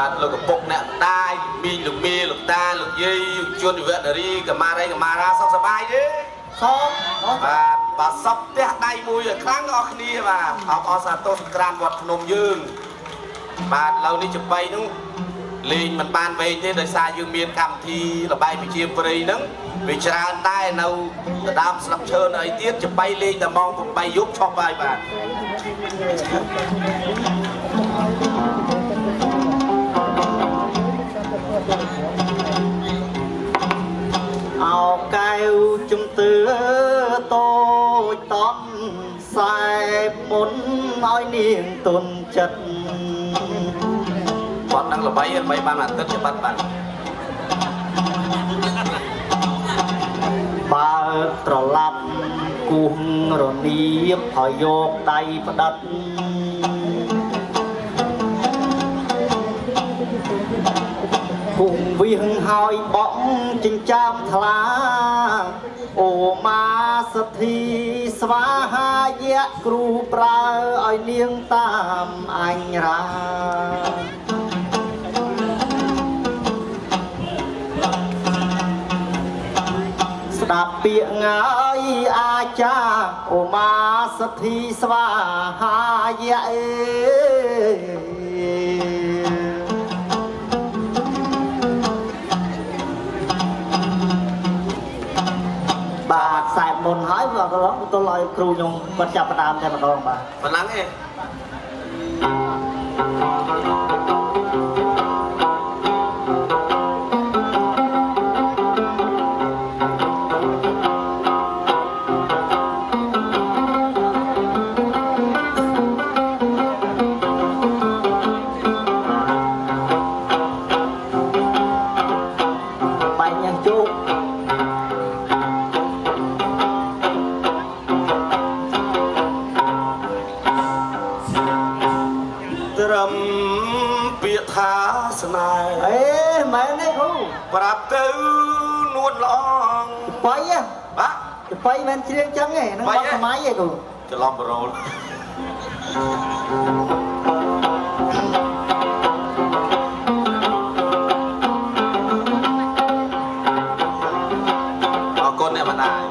បាទលោកកពុកអ្នកដាយមីលោកមីលោកតាលោកយាយជួនវេតនារីកម្មារីកម្មារាសុខសប្បាយទេសុខបាទបើសុខផ្ទះដៃមួយឲ្យខ្លាំងអស់គ្នាបាទអបសាទរសង្ក្រាមវត្តភ្នំយើងបាទឥឡូវនេះចំបៃហ្នឹងលេងមិនបានវែងទេដោយសារយើងមានកម្មវិធីលបាយប្រជាប្រិយហ្នឹងវាច្រើនដែរនៅដើមស្លឹកឈើនៅអីទៀតចំបៃលេងតែម៉ោង8យប់ឈប់ហើយបាទអោកែវជំទឿតូចតន់ខ្សែមុនឲ្យនាងទុនចិត្តគាត់នឹងល្បីបានអាទិត្យច្បាត់បាទបើត្រឡប់គូសរនៀបឲ្យយកដៃផ្ដិតគង់វាងហើយបក់ចិញ្ចាំថ្លាអូម៉ាសទ្ធីស្វាហាយៈគ្រូប្រើឲ្យនាងតាមអញរាស្ដាប់ពាក្យងាយអាចារ្យអូម៉ាសទ្ធីស្វាហាយៈបាទខ្សែមុនហើយវាត្រឡប់ទៅឲ្យគ្រូខ្ញុំគាត់ចាប់ផ្ដើមតែម្ដងបាទប៉ុណ្ណឹងឯងពាក្យថាស្នេហ៍អេមែនទេគ្រូប្រាប់ទៅនួនល្អងបៃបាទបៃមិនជ្រៀងចឹងទេនឹងបោះសម័យទេគ្រូច្រឡំប្រូលអរគុណអ្នកម្ដាយ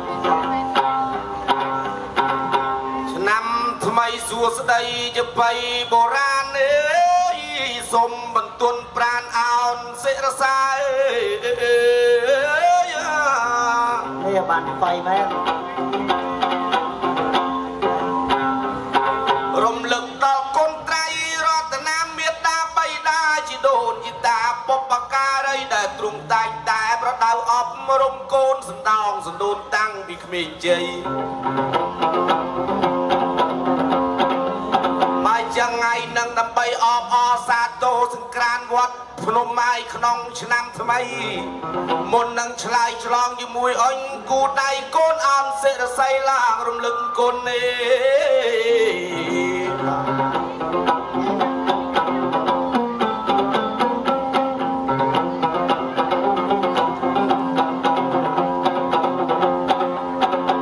ឆ្នាំថ្មីសួស្ដីជាបៃបុរាណសូមបន្ទន់ប្រានអោនសិរសានេះបានបៃមែនរំលឹកដល់គុណត្រៃរតនាមេត្តាបៃតាជីដូនជីតាបុព្វការីដែលទ្រង់តែងតែប្រដៅអប់រំកូនសណ្ដោងសណ្ដូនតាំងពីក្មេងជ័យយ៉ាងថ្ងៃនឹងដើម្បីអបអរសាទរសង្ក្រានវត្តភ្នំម៉ាយក្នុងឆ្នាំថ្មីមុននឹងឆ្លើយឆ្លងជាមួយអញគូដៃកូនអនសិរស័យឡើងរំលឹកគុណ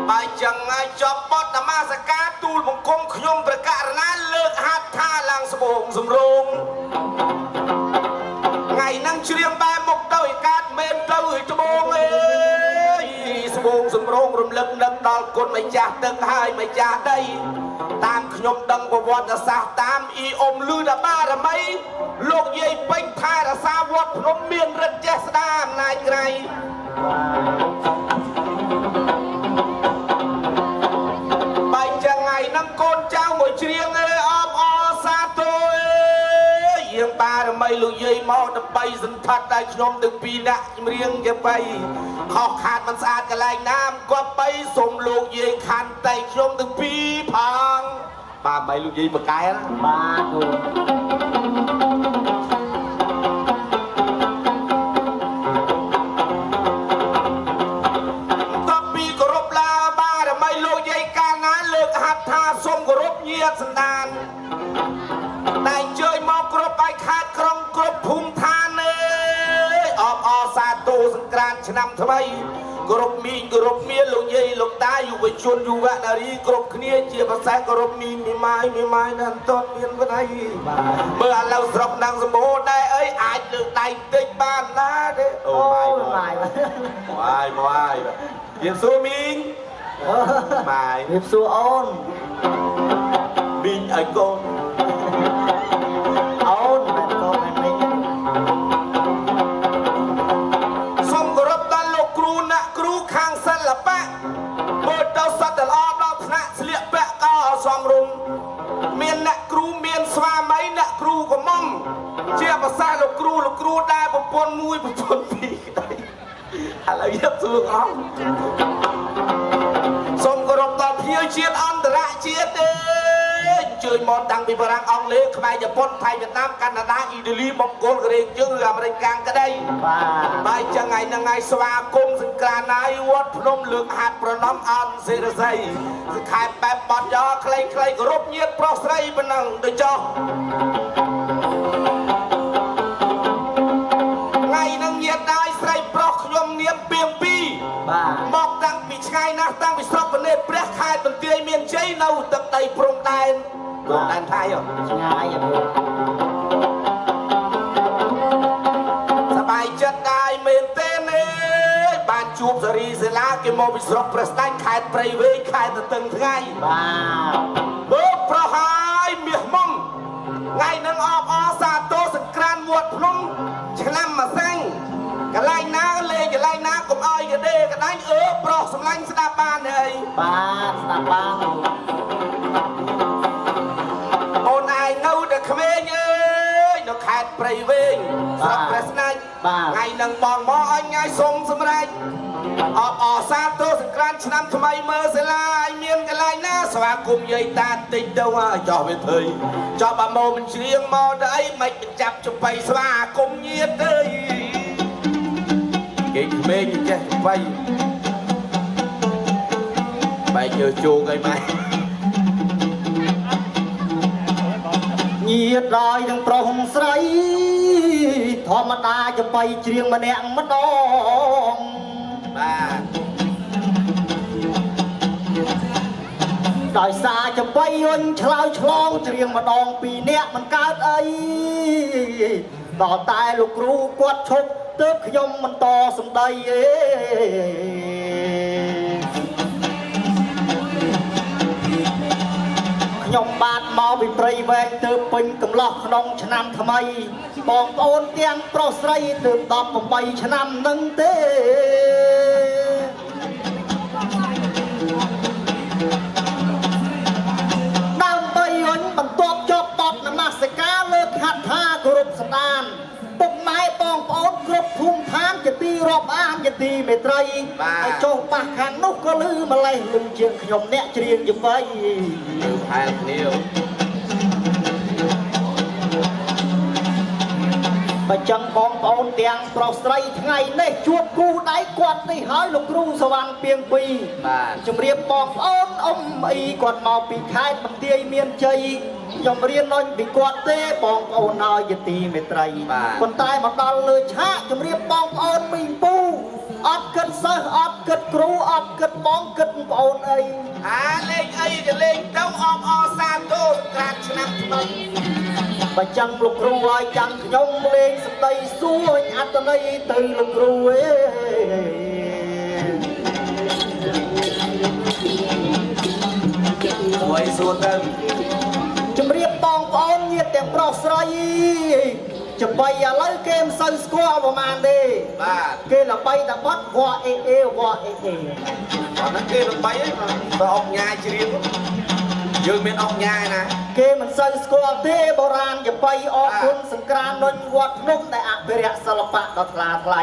បាយយ៉ាងថ្ងៃចប់បទនមស្ការទូលបង្គំខ្ញុំប្រកាសណាលើកហាត់ថាឡើងស្បូងសំរងថ្ងៃហ្នឹងជ្រៀងបែមុខទៅឯកាត់មែនទៅឯត្បូងអើយស្បូងសំរងរំលឹកនឹកដល់គុណម្ចាស់ទឹកម្ចាស់ដីតាមខ្ញុំដឹងប្រវត្តិសាស្ត្រតាមអ៊ីអ៊ុំលឺដល់បារមីលោកយាយពេញថែរក្សាវត្តភ្នំមានរិទ្ធចេះស្ដាអំណាចក្រៃបាយយ៉ាងថ្ងៃហ្នឹងកូនចៅមួយជ្រៀងអើអបអរសាទរយើងបារមីលោកយាយមកដើម្បីសន្តាត់តែខ្ញុំទាំងពីរនាក់ចម្រៀងយ៉ាងបីខុសខាតមិនស្អាតកន្លែងណាមគាត់បីសូមលោកយាយខណ្ឌតែខ្ញុំទាំងពីរផងបាទបីលោកយាយបកែណាបាទគ្រូសូមគោរពញាតិសន្តានតែអញ្ជើញមកគ្រប់ឲ្យខាតក្រុងគ្រប់ភូមិឋានអបអរសាទរសង្ ង្ក្រាន្តឆ្នាំថ្មីគ្រប់មីងគ្រប់មៀលោកយាយលោកតាយុវជនយុវនារីគ្រប់គ្នាជាភាសាគោរពមីម៉ាយណាស់តតមានបណ្ដៃមើលឥឡូវស្រុកនឹងសម្បូរដែរអីអាចលើកដៃតិចបានណាទេអូម៉ាយយើងសួរមីងម៉ាយរៀបសួរអូនមីងឲ្យកូនអូនមិញសូមគោរពដល់លោកគ្រូអ្នកគ្រូខាងសិល្បៈមើលទៅសត្វល្អដល់ថ្នាក់ស្លៀកពាក់ក៏សមរម្យមានអ្នកគ្រូមានស្វាមីអ្នកគ្រូកំមុំជាភាសាលោកគ្រូដែរប្រពន្ធ1ប្រពន្ធ2ឥឡូវយកសួរអស់សូមគោរពដល់ភ្ញៀវជាតិអន្តរជាតិទេជួយមកតាំងពីបារាំងអង់គ្លេសខ្មែរជប៉ុនថៃវៀតណាមកាណាដាអ៊ីតាលីម៉ុងហ្គោលកូរ៉េជើងឬអាមេរិកកាំងក្តីបាទចឹងថ្ងៃហ្នឹងថ្ងៃស្វាគមន៍សង្ក្រាន្តហើយវត្តភ្នំលើកហាត់ប្រណំអនសេរស័យសខែបែបបត់យ៉ខ្លីគោរពញាតិប្រុសស្រីប៉ុណ្ណឹងទៅចុះថ្ងៃហ្នឹងញាតិហើយស្រីប្រុសខ្ញុំនាមពីមពីមកតាំងពីឆ្ងាយណាស់តាំងពីស្រុកបនេតព្រះខេត្តបន្ទាយមានជ័យនៅទឹកដីព្រំដែនថៃឆ្ងាយសบายចិត្តដែរមែនទេបានជួបសេរីសិលាគេមកពីស្រុកព្រះស្ដេចខេត្តព្រៃវែងខេត្តតឹងថ្ងៃមើលប្រហើយមាសមុំថ្ងៃនឹងអបអសាទរសង្ក្រាន្តវត្តភ្នំឆ្នាំម្សិញកន្លែងណាលេងកន្លែងណាកុំឲ្យកដេកដាច់ប្រុសសម្លាញ់ស្ដាប់បានអីបាទស្ដាប់បានអូនឯងនៅតែក្មេងអើយនៅខេត្តព្រៃវែងស្រុកព្រះស្ដេចថ្ងៃនឹងបងមកឲ្យថ្ងៃសុំសម្រេចអបអសាទរសង្ក្រាន្តឆ្នាំថ្មីមើលសាលាឲ្យមានកន្លែងណាស្វាគមន៍យាយតាតិចទៅចោះវាធ្វើចោះបើមកមិនច្រៀងមកទៅអីមិនបញ្ចាប់ចំបៃស្វាគមន៍ញាតទៅគេក្មេងចេះចំបៃបែកយើជោគអីម៉ែញាតដល់នឹងប្រុសស្រីធម្មតាចំបៃច្រៀងម្នាក់ម្ដងបាទដោយសារចំបៃយន់ឆ្លើយឆ្លងច្រៀងម្ដង2នាក់មិនកើតអីដល់តែលោកគ្រូគាត់ឈប់ទើបខ្ញុំមិនតសំដីទេខ្ញុំបាទមកពីព្រៃវែងទើបពេញកំឡោះក្នុងឆ្នាំថ្មីបងប្អូនទាំងប្រុសស្រីទើប18ឆ្នាំនឹងទេដើម្បីអញបន្ទាប់ចប់បទនមស្ការលើកហាត់ថាគោរពស្ដានពុកម៉ែបងប្អូនគ្រប់ភូមិឋានជាទីរាប់អានជាទីមេត្រីហើយចុះប៉ះខាងនោះក៏លឺម្លេះលឹងជាងខ្ញុំអ្នកច្រៀងយវ័យហែលគ្នាបើចឹងបងប្អូនទាំងប្រុសស្រីថ្ងៃនេះជួបគូដៃគាត់នេះហើយលោកគ្រូសវណ្ណពីងពីបាទជំរាបបងប្អូនអ៊ំអ៊ីគាត់មកពីខេត្តបន្ទាយមានជ័យខ្ញុំរៀនអញពីគាត់ទេបងប្អូនហើយជាទីមេត្រីប៉ុន្តែមកដល់លើឆាកជំរាបបងប្អូនមីងពូអត់គិតសិស្សអត់គិតគ្រូអត់គិតបងគិតបងប្អូនអីលេងអីក៏លេងទៅអបអសាទរក្រានឆ្នាំថ្មីបើចឹងលោកគ្រូឲ្យចាំខ្ញុំលេងសម្ដីសួរអត្តន័យទៅលោកគ្រូអេសួរទៅជំរាបបងប្អូនញាតិទាំងប្រុសស្រីចំបៃឥឡូវគេមិនសូវស្គាល់ប្រហែលទេបាទគេល្បីតែបត់វ៉អេអេវ៉អេអេអត់គេល្បីហ្នឹងបើអុកញ៉ាច្រៀងយើងមានអុកញ៉ាណាគេមិនសូវស្គាល់ទេបុរាណចំបៃអរគុណសង្ក្រាននុញវត្តភ្នំដែលអភិរក្សសិល្បៈដ៏ថ្លាថ្លៃ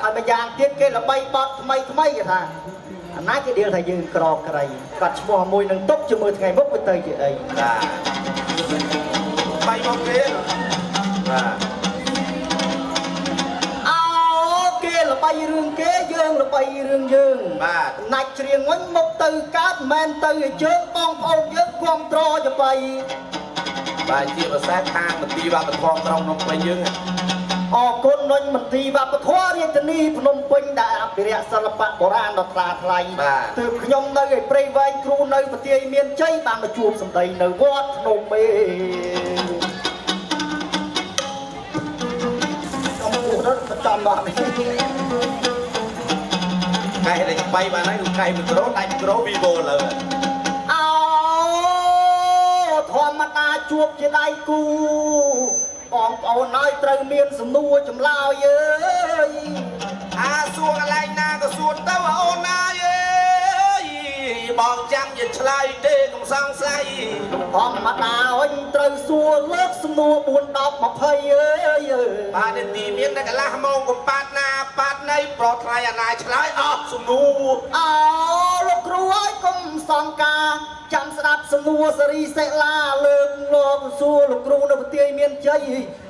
ហើយម្យ៉ាងទៀតគេល្បីបត់ថ្មីគេថាអាណាគេដៀលថាយើងក្រក្រៃគាត់ឈ្មោះមួយនឹងទុកជាមួយថ្ងៃមុខទៅជាអីបាទបាយមកគេបាទគេល្បីរឿងគេយើងល្បីរឿងយើងបាទណាច់ច្រៀងវិញមកទៅកើតមិនទៅឲ្យជើងបងប្អូនយើងគ្រប់ត្រចំបៃបាទជាភាសាខាងមន្ទីរវប្បធម៌ក្រុងភ្នំពេញយើង អរគុណនឹងមន្ត្រីវប្បធម៌រាជធានីភ្នំពេញដែលអភិរក្សសិល្បៈបុរាណដ៏ថ្លាថ្លៃទើបខ្ញុំនៅឯព្រៃវែងគ្រូនៅប្រទេសមានជ័យបានមកជួបសម្ដីនៅវត្តភ្នំពេញខ្ញុំពុះទៅចំដល់នេះកែតែបាយបានហើយកែមីក្រូដាច់មីក្រូវីវូលើអោធម្មតាជួបជាដៃគូបងប្អូនហើយត្រូវមានសំណួរចម្លើយអើយអាសួរកន្លែងណាក៏សួរទៅអូនណាយអើយបងចាំនិយាយឆ្លើយទេកុំសង្ស័យធម្មតាអញត្រូវសួរលើកសំណួរ4 10 20អើយបាទនាទីមានតែកន្លះម៉ោងកុំប៉ាត់ណាប៉ាត់ណីប្រថ្លៃអាណាឆ្លើយអស់សំណួរអូលោកគ្រូហើយកុំសង្ការចាំស្ដាប់សំណួរសេរីសេឡាលើកលោកសួរលោកគ្រូនៅប្រទេសមានជ័យ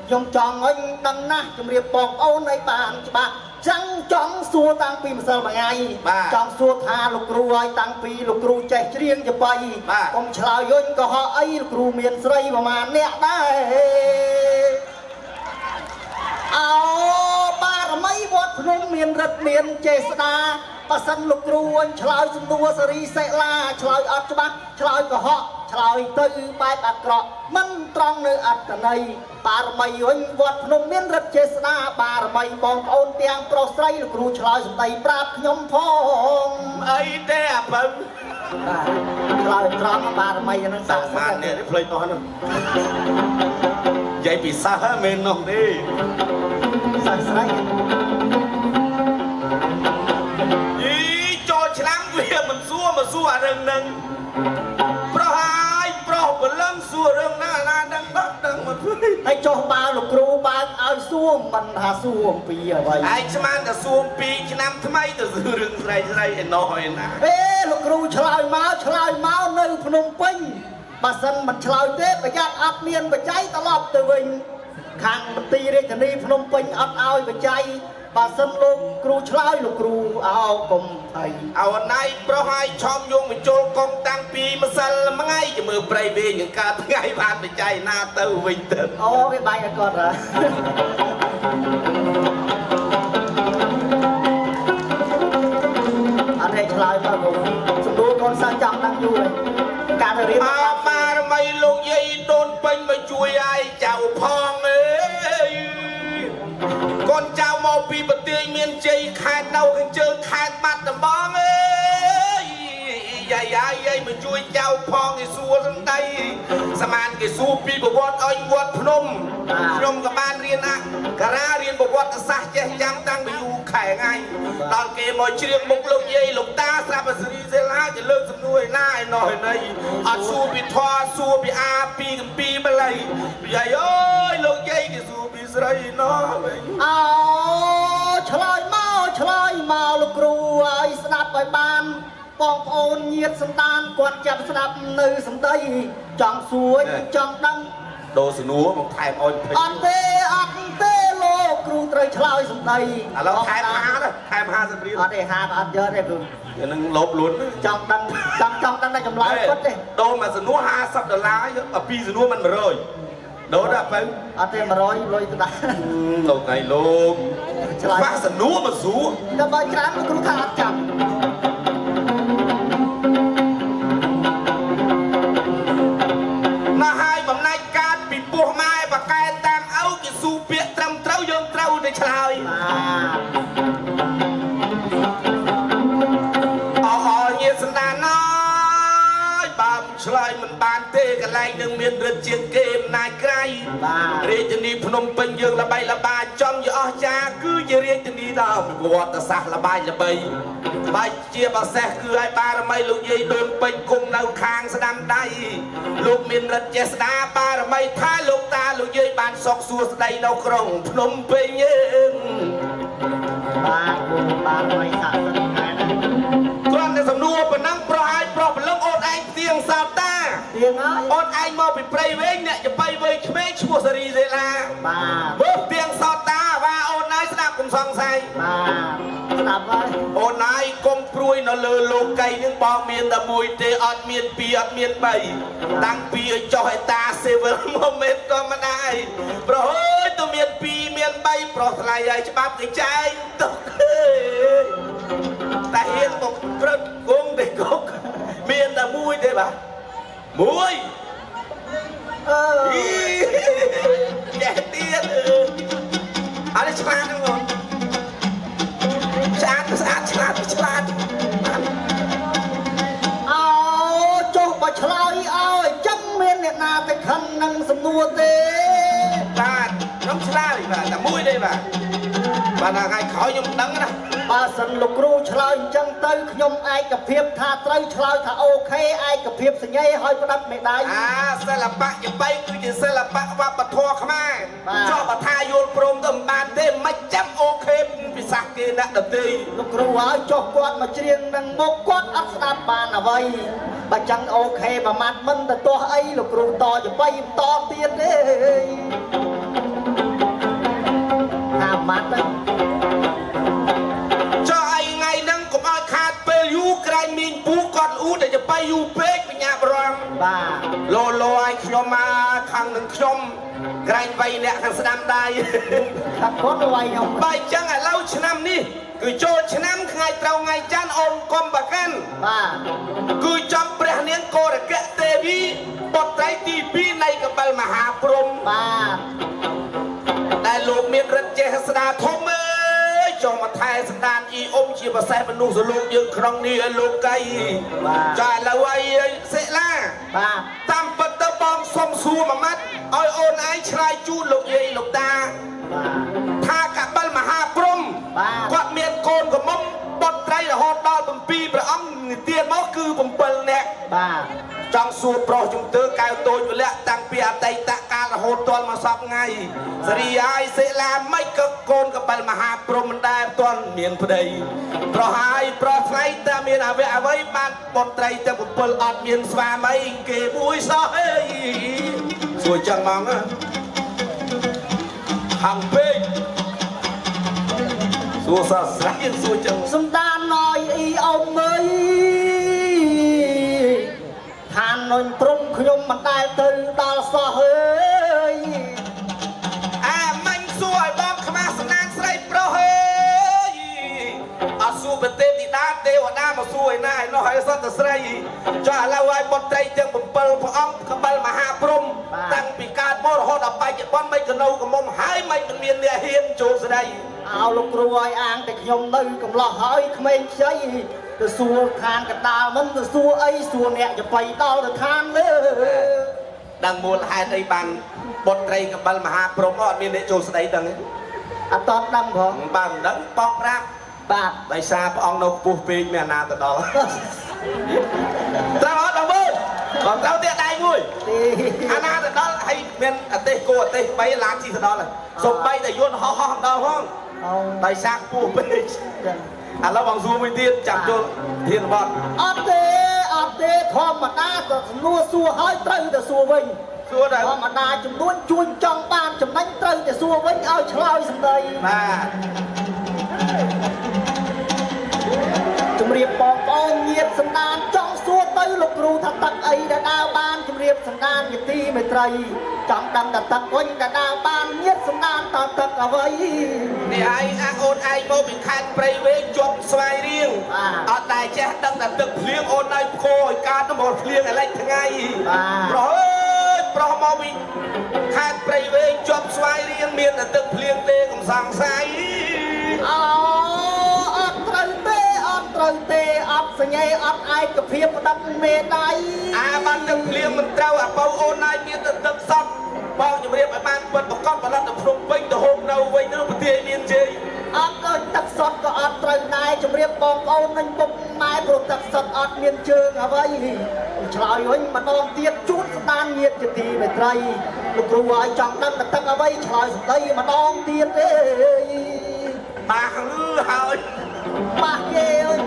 ខ្ញុំចង់ឲ្យដឹងណាស់ជម្រាបបងប្អូនឲ្យបានច្បាស់ចឹងចង់សួរតាំងពីម្សិលមួយថ្ងៃចង់សួរថាលោកគ្រូឲ្យតាំងពីលោកគ្រូចេះច្រៀងច្បៃកុំឆ្លើយយញក៏ហោះអីលោកគ្រូមានស្រីប្រមាណអ្នកដែរអោបារមីវត្តភ្នំមានរិទ្ធមានចេស្តាបើសិនលោកគ្រូអញឆ្លើយសំណួរសេរីសេឡាឆ្លើយអត់ច្បាស់ឆ្លើយកុហកឆ្លើយទៅបែបអាក្រក់មិនត្រង់នៅអត្តន័យបារមីវិញវត្តភ្នំមានរិទ្ធចេស្តាបារមីបងប្អូនទាំងប្រុសស្រីលោកគ្រូឆ្លើយសម្ដីប្រាប់ខ្ញុំផងអីទេអាពៅឆ្លើយត្រង់បារមីហ្នឹងសាក់បាននេះផ្លេចអស់ហ្នឹងនិយាយពីសាសមែននោះទេសាក់ស្រីឆ្នាំវាមិនសួរមកសួរអារឿងហ្នឹងប្រហើយប្រុសបលឹងសួររឿងណាណាដឹងដឹងមកហើយចុះបើលោកគ្រូបើកឲ្យសួរមិនថាសួរអំពីអ្វីឯងស្មានតែសួរអំពីឆ្នាំថ្មីទៅរឿងស្រីស្រីឯណោះឯណាលោកគ្រូឆ្លើយមកនៅភ្នំពេញបើសិនមិនឆ្លើយទេប្រយ័ត្នអត់មានបច្ច័យត្រឡប់ទៅវិញខាងមន្ត្រីរាជធានីភ្នំពេញអត់ឲ្យបច្ច័យបើសិនលោកគ្រូឆ្លើយលោកគ្រូអោកុំថៃអោណៃប្រុសឲ្យឆោមយងបញ្ចូលកុំតាំងពីម្សិលមួយថ្ងៃជាមើលព្រៃវិញនឹងកើតថ្ងៃបានបច្ច័យណាទៅវិញទៅអូវាបាញ់ឲ្យគាត់ហ៎អត់ឲ្យឆ្លើយមកលោកសំដួលកូនសិស្សចាំដល់យូរហើយការរៀនបារមីលោកយាយដូនពេញមកជួយឯងចៅផងអើយកូនចៅមកពីប្រទេសមានជ័យខេត្តនៅខាងជើងខេត្តបាត់ដំបងអើយយាយមកជួយចៅផងគេសួរសំដីសមានគេសួរពីប្រវត្តិឲ្យវត្តភ្នំខ្ញុំក៏បានរៀនការ៉ារៀនប្រវត្តិសាស្ត្រចេះចាំតាំងពីយូរខែថ្ងៃដល់គេមកជ្រៀងមុខលោកយាយលោកតាស្រាប់សេរីសេឡាគេលើកសំណួរឯណាឯណោះឯណីអត់សួរពីធម៌សួរពីអាពីកំពីម្ល៉េះយាយអើយលោកយាយគេសួរពីស្រីណោះវិញអូឆ្លើយមកលោកគ្រូឲ្យស្ដាប់ឲ្យបានបងប្អូនញាតិសន្តានគាត់ចាប់ស្ដាប់នៅសម្ដីចង់សួរចង់ដឹងដូរសំណួរមកថែមអោយអត់ទេលោកគ្រូត្រូវឆ្លើយសម្ដីឥឡូវថែម50រៀលអត់ទេ50អត់យកទេគ្រូវានឹងលោបលួនចង់ដឹងតែចម្លើយគាត់ទេដូរមកសំណួរ$50យកពីសំណួរមិន100ដូរដល់បើអត់ទេ100លុយទៅដែរលោកឯងលោកឆ្លើយបាក់សំណួរមកសួរតែបើច្រើនគ្រូថាអត់ចាំមកហើយបំណាច់កាតពីពោះម៉ែបកែតាមឪគេស៊ូពាក្យត្រឹមត្រូវយើងត្រូវទៅឆ្លើយញាតិសន្តានអើយបើឆ្លើយមិនបានទេកន្លែងនឹងមានរិទ្ធជាងគេអំណាចក្រៃរាជធានីភ្នំពេញយើងល្បីល្បាញចំយអស្ចារ្យគឺជារាជធានីដ៏ប្រវត្តិសាស្ត្រល្បាយល្បីបាច់ជាប្រសេះគឺឲ្យបារមីលោកយាយដូនពេញគុំនៅខាងស្ដាំដៃលោកមានរិទ្ធចេស្តាបារមីថាលោកតាលោកយាយបានសុខសួស្ដីនៅក្រុងភ្នំពេញយើងបាទរយសាក់ទៅខែណាគ្រាន់តែសំណួរប៉ុណ្ណឹងប្រុសឲ្យប្រុសប្លឹងអូនឯងទៀងសោតតាទៀងហើយអូនឯងមកពីព្រៃវែងអ្នកចំបៃវែងក្មេងឈ្មោះសេរីសេឡាបាទទៀងសោតតាបាទអូនឯងស្ដាប់កុំសង្ស័យបាទស្ដាប់ហើយអូនឯងកុំព្រួយនៅលើលោកីនឹងបងមានតែមួយទេអត់មានពីរអត់មាន3តាំងពីឲ្យចុះឯតាសេវិលមកមិនធម្មតាឯងប្រហើយទៅមាន2មាន bay pro lại ai cho bắp cái chai tục ta hiền một rất cung để cung miền là mui đấy bà mui đẹp tiên anh ấy chán đúng không chán cho bà chơi ơi chẳng miền Việt Nam phải khăn năng sầm nua tê bà nóng chán bà là mui đây bà là ngày khỏi nhung đắng đó bà sân lục ru chơi chẳng tới nhung ai cặp hiệp tha tới chơi thà ok ai cặp hiệp sẽ nhây hơi có đắp mẹ đáy sẽ là bạn nhập bay cứ chỉ sẽ là bạn và bà thua không ai cho bà tha vô prom tầm bàn đêm mấy trăm ok vì sao kia đã được đi lục ru ơi cho quạt mà riêng đang một quạt ắt đáp bàn là vậy bà chẳng ok bà mặt mình là to ấy lục ru to cho bay to tiền đấy mặt đấy cho ai ngày nâng cũng ai khát bê yu cái mình bú con u để cho bay yu bê với nhà băng bà lô ai khom mà khang nâng khom cái vay nè thằng sẽ đam đai thật có vay không bay chẳng à lâu năm đi cứ cho năm ngày trâu ngày chan ôm com bà can bà cứ chọn bè niên cô để kẹt tê vi bọt trái tì pi này cái bal mà hà prom bà đại lục miền đất chế sda thôm ơi cho mà thay sda y ôm chỉ và xe bên nụ rồi lục dựng trong đi lục cây trái là quay sẽ là tam bật tơ bom xông xua mà mắt ôi ôn ái trai chu lục gì lục ta tha cả bal mà hà prom quạt miền cồn của mông bọt trái là hot đo bầm pi bờ ong tiền máu cư bầm bần nè trong suốt pro chúng tôi cao tôi với lẽ tăng bia tay tạ ca là hồn toàn mà sắp ngay gì ai sẽ làm mấy cực côn các bạn mà hạ pro mình đa toàn miền đây pro hai pro ngay ta miền à về với bạn một trai ta một bờ ọt miền xóa mấy kề mũi soi rồi chẳng mong á hàng phê rồi sao sáng rồi chẳng chúng ta nói ý ông ơi than nôn trung khuyên mặt đại từ ta xa hơi mình xuôi bom khma sân nan sấy pro hơi xuôi bên tây thì đá tây và đá mà xuôi này nó hay sao từ sấy cho là ai một tây chân một bờ phong ông các bal mà hạ prom tăng bị cát mỏ họ đập bay cái con mấy cái nâu cái mông hai mấy cái miền địa hiên chỗ dưới đây ao lục ruồi ăn thì nhom nơi cầm lọ hơi không ai chơi từ xua than cái đào mình từ xua ấy xua nẹtจะไป đau từ than nữa đang mua hai đây bàn bột tây cái bal mà hạ prom họ miền địa chỗ dưới đây đằng tọt đâm không bàn đắng bọc ra bà tại sao ông đâu buộc pin mẹ nào từ đó tao nói đồng ơi còn tao tiện đây ngồi anh từ đó hay miền tây cô tây bay làm gì từ đó là sụp bay để vô ho ho đâu không tại sao buộc pinแล้วบางซูไม่เตี้ยจับโจเทียนบอลอดเตะธรรมดาแต่นัวซัวให้เตยแต่ซัววิ่งธรรมดาจำนวนจุนจังบานจำนั้นเตยแต่ซัววิ่งเอาชลอยสันใดจำเรียบปองปองเงียบสันดานจ้องซัวเตยลูกครูทักตักไอ้ดาดาวบานจำเรียบสันดานอย่าตีไม่ไตรจำดำดัดตักก้นดาดาวบานเงียบสันดานตักตักเอาไว้นี่ไอ้โอนไอ้โมบินคันไปเวงจบสบายเรียงเอาแต่แจ้งดังแต่ตึกเพลียงโอนไอ้โคยการต้องหมดเพลียงอะไรทั้งไงเพราะโมบินคันไปเวงจบสบายเรียงเมียนแต่ตึกเพลียงเตะของสังไซត្រូវទេអត់សញ្ញេអត់ឯកភាពផ្ដាត់មេដៃបានទឹកភ្លៀងមិនត្រូវអាបោអូនហើយមានទឹកសត់បងជំរាបឲ្យបានពិតប្រកបបល័តទៅភ្នំពេញទៅហូបនៅវិញទៅប្រទេសមានជ័យអត់ក៏ទឹកសត់ក៏អត់ត្រូវដែរជំរាបបងប្អូននឹងពុកម៉ែព្រោះទឹកសត់អត់មានជើងអ្វីឆ្លើយវិញម្ដងទៀតជួតស្ដានញាតជាទីមេត្រីលោកគ្រូឲ្យចង់ដឹងទឹកអ្វីឆ្លើយសម្ដីម្ដងទៀតទេបាទលឺហើយបាក់គេអើយ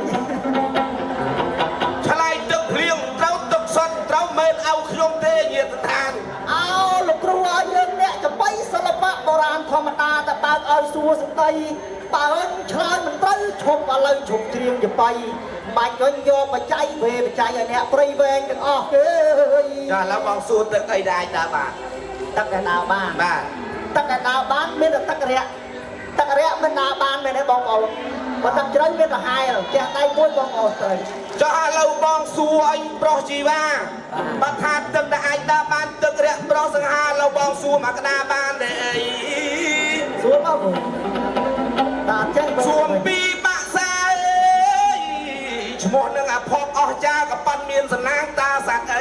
ឆ្លៃទឹកភ្លៀងត្រូវទឹកសត់ត្រូវមែនឲ្យខ្ញុំទេញាតិឋានអោលោកគ្រូឲ្យយើងអ្នកចំបៃសិល្បៈបុរាណធម្មតាតែបើកឲ្យសួរសម្ដីបើឆ្លើយមិនត្រូវឈប់ឥឡូវឈប់ច្រៀងចំបៃបាច់ក៏យកបច្ច័យវេបច្ច័យឲ្យអ្នកព្រៃវែងទាំងអស់គេចាឥឡូវបងសួរទឹកអីដែរតើបាទទឹកដែលដើរបានបាទទឹកដែលដើរបានមានតែទឹករយៈ ตักเรียมันนาบานไปในบองเอาพอตักเจริญเป็นละหายแกได้ม้วนบองเอาเลยจะหาเราบองสวยโปรชีวาประธานตึกได้ดาบานตึกเรียโปรสังหาเราบองสวยมากนาบานเลยสวยมากเลยตาแจ้งไปสวมปีปะซาชมวนึงอ่ะพบอจ้ากับปันเมียนสนางตาสักไอ